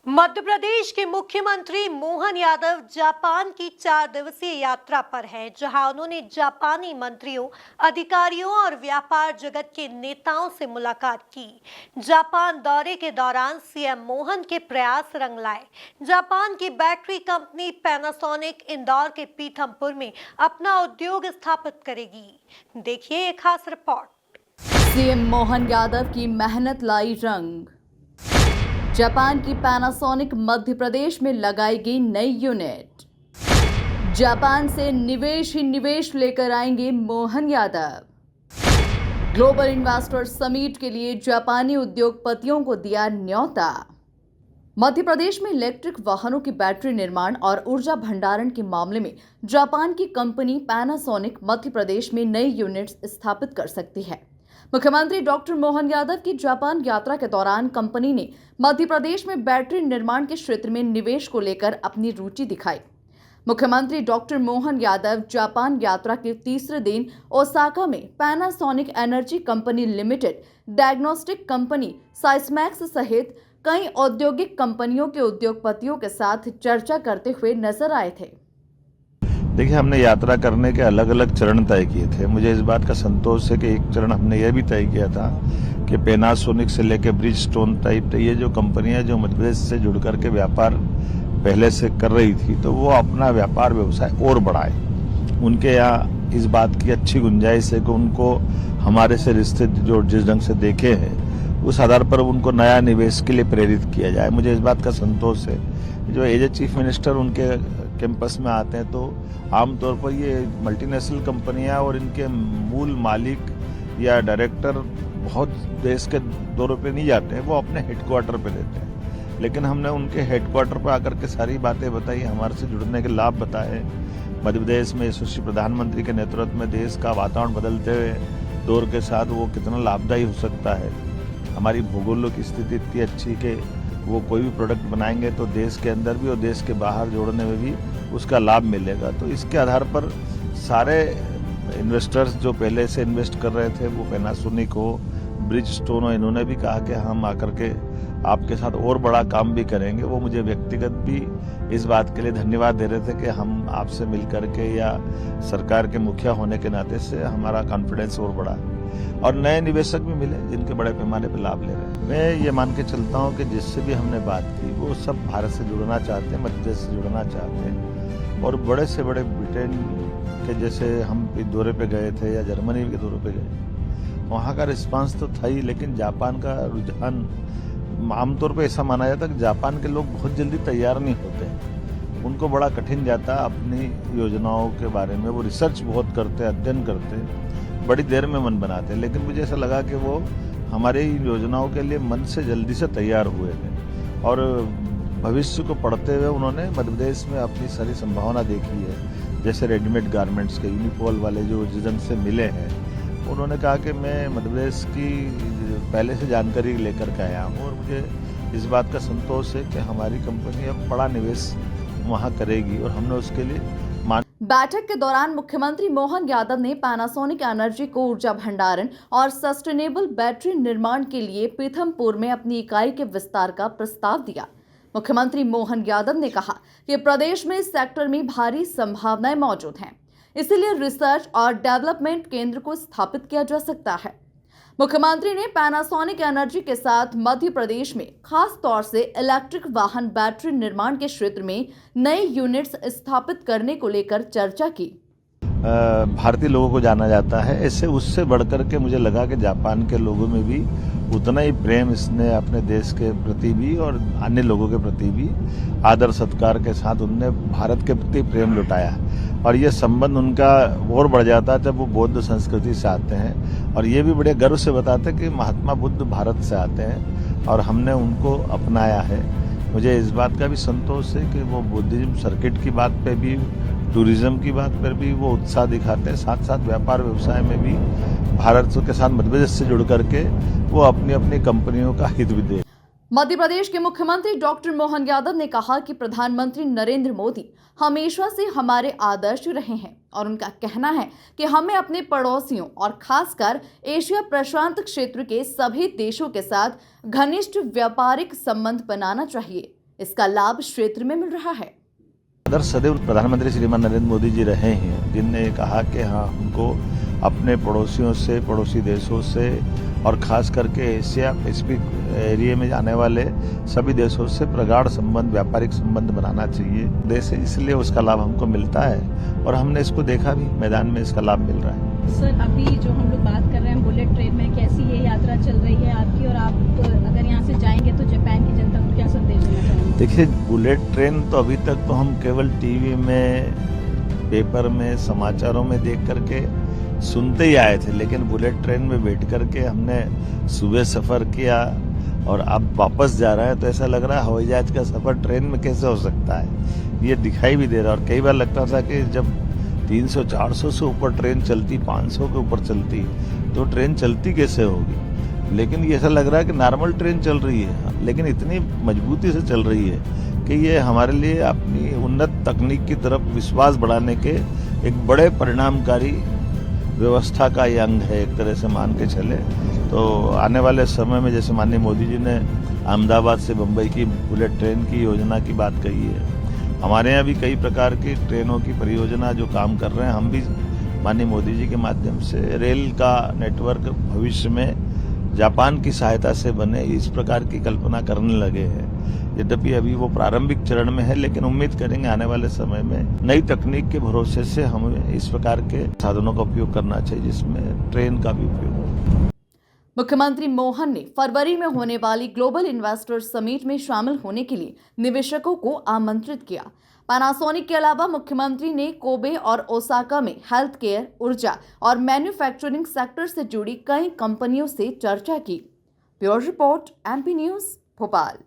मध्य प्रदेश के मुख्यमंत्री मोहन यादव जापान की 4 दिवसीय यात्रा पर हैं, जहां उन्होंने जापानी मंत्रियों, अधिकारियों और व्यापार जगत के नेताओं से मुलाकात की। जापान दौरे के दौरान सीएम मोहन के प्रयास रंग लाए। जापान की बैटरी कंपनी पैनासोनिक इंदौर के पीथमपुर में अपना उद्योग स्थापित करेगी। देखिए एक खास रिपोर्ट। सीएम मोहन यादव की मेहनत लाई रंग। जापान की पैनासोनिक मध्य प्रदेश में लगाएगी नई यूनिट। जापान से निवेश ही निवेश लेकर आएंगे Mohan Yadav. Global investor summit के लिए जापानी उद्योगपतियों को दिया न्योता। मध्य प्रदेश में इलेक्ट्रिक वाहनों की बैटरी निर्माण और ऊर्जा भंडारण के मामले में जापान की कंपनी पैनासोनिक मध्य प्रदेश में नई यूनिट्स स्थापित कर सकती है। मुख्यमंत्री डॉक्टर मोहन यादव की जापान यात्रा के दौरान कंपनी ने मध्य प्रदेश में बैटरी निर्माण के क्षेत्र में निवेश को लेकर अपनी रुचि दिखाई। मुख्यमंत्री डॉक्टर मोहन यादव जापान यात्रा के तीसरे दिन ओसाका में Panasonic energy company limited, diagnostic company Sysmex सहित कई औद्योगिक कंपनियों के उद्योगपतियों के साथ चर्चा करते हुए नजर आए थे। देखिए, हमने यात्रा करने के अलग अलग चरण तय किए थे। मुझे इस बात का संतोष है कि एक चरण हमने यह भी तय किया था कि पैनासोनिक से लेकर ब्रिजस्टोन टाइप ये जो कंपनियां जो मध्य प्रदेश से जुड़ करके व्यापार पहले से कर रही थी, तो वो अपना व्यापार व्यवसाय और बढ़ाए। उनके यहाँ इस बात की अच्छी गुंजाइश है कि उनको हमारे से रिश्ते जो जिस ढंग से देखे हैं, उस आधार पर उनको नया निवेश के लिए प्रेरित किया जाए। मुझे इस बात का संतोष है। जो एज ए चीफ मिनिस्टर उनके कैंपस में आते हैं तो आमतौर पर ये मल्टीनेशनल कंपनियां और इनके मूल मालिक या डायरेक्टर बहुत देश के दौरों पे नहीं जाते हैं, वो अपने हेडक्वार्टर पे रहते हैं। लेकिन हमने उनके हेडक्वार्टर पे आकर के सारी बातें बताई, हमारे से जुड़ने के लाभ बताए। मध्य प्रदेश में यशस्वी प्रधानमंत्री के नेतृत्व में देश का वातावरण बदलते हुए दौर के साथ वो कितना लाभदायी हो सकता है। हमारी भूगोल की स्थिति इतनी अच्छी कि वो कोई भी प्रोडक्ट बनाएंगे तो देश के अंदर भी और देश के बाहर जोड़ने में भी उसका लाभ मिलेगा। तो इसके आधार पर सारे इन्वेस्टर्स जो पहले से इन्वेस्ट कर रहे थे, वो पैनासोनिक हो, ब्रिजस्टोन हो, इन्होंने भी कहा कि हम आकर के आपके साथ और बड़ा काम भी करेंगे। वो मुझे व्यक्तिगत भी इस बात के लिए धन्यवाद दे रहे थे कि हम आपसे मिल करके या सरकार के मुखिया होने के नाते से हमारा कॉन्फिडेंस और बढ़ा और नए निवेशक भी मिले जिनके बड़े पैमाने पर लाभ ले रहे हैं। मैं ये मान के चलता हूँ कि जिससे भी हमने बात की वो सब भारत से जुड़ना चाहते हैं, मध्य प्रदेश से जुड़ना चाहते हैं। और बड़े से बड़े ब्रिटेन के जैसे हम दौरे पे गए थे या जर्मनी के दौरे पे गए, वहाँ का रिस्पांस तो था ही, लेकिन जापान का रुझान आमतौर पे ऐसा माना जाता है कि जापान के लोग बहुत जल्दी तैयार नहीं होते। उनको बड़ा कठिन जाता अपनी योजनाओं के बारे में। वो रिसर्च बहुत करते, अध्ययन करते, बड़ी देर में मन बनाते। लेकिन मुझे ऐसा लगा कि वो हमारे योजनाओं के लिए मन से जल्दी से तैयार हुए थे और भविष्य को पढ़ते हुए उन्होंने मध्य प्रदेश में अपनी सारी संभावना देखी है। जैसे रेडीमेड गारमेंट्स के यूनिपोल वाले जो जिस से मिले हैं, उन्होंने कहा कि मैं मध्य प्रदेश की पहले से जानकारी लेकर के आया हूँ और मुझे इस बात का संतोष है कि हमारी कंपनी अब बड़ा निवेश वहाँ करेगी और हमने उसके लिए बैठक के दौरान मुख्यमंत्री मोहन यादव ने पैनासोनिक एनर्जी को ऊर्जा भंडारण और सस्टेनेबल बैटरी निर्माण के लिए पीथमपुर में अपनी इकाई के विस्तार का प्रस्ताव दिया। मुख्यमंत्री मोहन यादव ने कहा कि प्रदेश में इस सेक्टर में भारी संभावनाएं मौजूद हैं, इसीलिए रिसर्च और डेवलपमेंट केंद्र को स्थापित किया जा सकता है। मुख्यमंत्री ने पैनासोनिक एनर्जी के साथ मध्य प्रदेश में खास तौर से इलेक्ट्रिक वाहन बैटरी निर्माण के क्षेत्र में नई यूनिट्स स्थापित करने को लेकर चर्चा की। भारतीय लोगों को जाना जाता है, ऐसे उससे बढ़कर के मुझे लगा कि जापान के लोगों में भी उतना ही प्रेम इसने अपने देश के प्रति भी और अन्य लोगों के प्रति भी आदर सत्कार के साथ उनने भारत के प्रति प्रेम लुटाया और ये संबंध उनका और बढ़ जाता है जब वो बौद्ध संस्कृति से आते हैं। और ये भी बड़े गर्व से बताते हैं कि महात्मा बुद्ध भारत से आते हैं और हमने उनको अपनाया है। मुझे इस बात का भी संतोष है कि वो बुद्धिज्म सर्किट की बात पे भी, टूरिज्म की बात पर भी वो उत्साह दिखाते हैं। साथ साथ व्यापार व्यवसाय में भी भारत के साथ मध्य प्रदेश से जुड़ करके वो अपनी अपनी कंपनियों का हित भी दे। मध्य प्रदेश के मुख्यमंत्री डॉक्टर मोहन यादव ने कहा कि प्रधानमंत्री नरेंद्र मोदी हमेशा से हमारे आदर्श रहे हैं और उनका कहना है कि हमें अपने पड़ोसियों और खासकर एशिया प्रशांत क्षेत्र के सभी देशों के साथ घनिष्ठ व्यापारिक संबंध बनाना चाहिए। इसका लाभ क्षेत्र में मिल रहा है। अगर सदैव प्रधानमंत्री श्रीमान नरेंद्र मोदी जी रहे हैं जिनने कहा कि हाँ हमको अपने पड़ोसियों से, पड़ोसी देशों से और खास करके एशिया पैसिफिक एरिया में जाने वाले सभी देशों से प्रगाढ़ संबंध, व्यापारिक संबंध बनाना चाहिए देश है, इसलिए उसका लाभ हमको मिलता है और हमने इसको देखा भी, मैदान में इसका लाभ मिल रहा है। सर, अभी जो हम लोग बात कर रहे हैं बुलेट ट्रेन में, कैसी ये यात्रा चल रही है आपकी, और आप अगर यहाँ से जाएंगे तो जापान की जनता को क्या संदेश देना चाहेंगे? देखिए, बुलेट ट्रेन तो अभी तक तो हम केवल टीवी में, पेपर में, समाचारों में देख करके सुनते ही आए थे, लेकिन बुलेट ट्रेन में बैठ करके हमने सुबह सफ़र किया और अब वापस जा रहे हैं तो ऐसा लग रहा है हवाई जहाज का सफ़र ट्रेन में कैसे हो सकता है, ये दिखाई भी दे रहा है। और कई बार लगता था कि जब 300-400 से ऊपर ट्रेन चलती, 500 के ऊपर चलती, तो ट्रेन चलती कैसे होगी, लेकिन ये ऐसा लग रहा है कि नॉर्मल ट्रेन चल रही है, लेकिन इतनी मजबूती से चल रही है कि ये हमारे लिए अपनी उन्नत तकनीक की तरफ विश्वास बढ़ाने के एक बड़े परिणामकारी व्यवस्था का ये अंग है, एक तरह से मान के चले। तो आने वाले समय में जैसे माननीय मोदी जी ने अहमदाबाद से बम्बई की बुलेट ट्रेन की योजना की बात कही है, हमारे यहाँ भी कई प्रकार की ट्रेनों की परियोजना जो काम कर रहे हैं, हम भी माननीय मोदी जी के माध्यम से रेल का नेटवर्क भविष्य में जापान की सहायता से बने, इस प्रकार की कल्पना करने लगे हैं। यद्यपि अभी वो प्रारंभिक चरण में है, लेकिन उम्मीद करेंगे आने वाले समय में नई तकनीक के भरोसे से हमें इस प्रकार के साधनों का उपयोग करना चाहिए जिसमें ट्रेन का भी उपयोग हो। मुख्यमंत्री मोहन ने फरवरी में होने वाली ग्लोबल इन्वेस्टर समिट में शामिल होने के लिए निवेशकों को आमंत्रित किया। पैनासोनिक के अलावा मुख्यमंत्री ने कोबे और ओसाका में हेल्थ केयर, ऊर्जा और मैन्युफैक्चरिंग सेक्टर से जुड़ी कई कंपनियों से चर्चा की। Bureau report, MP news, Bhopal.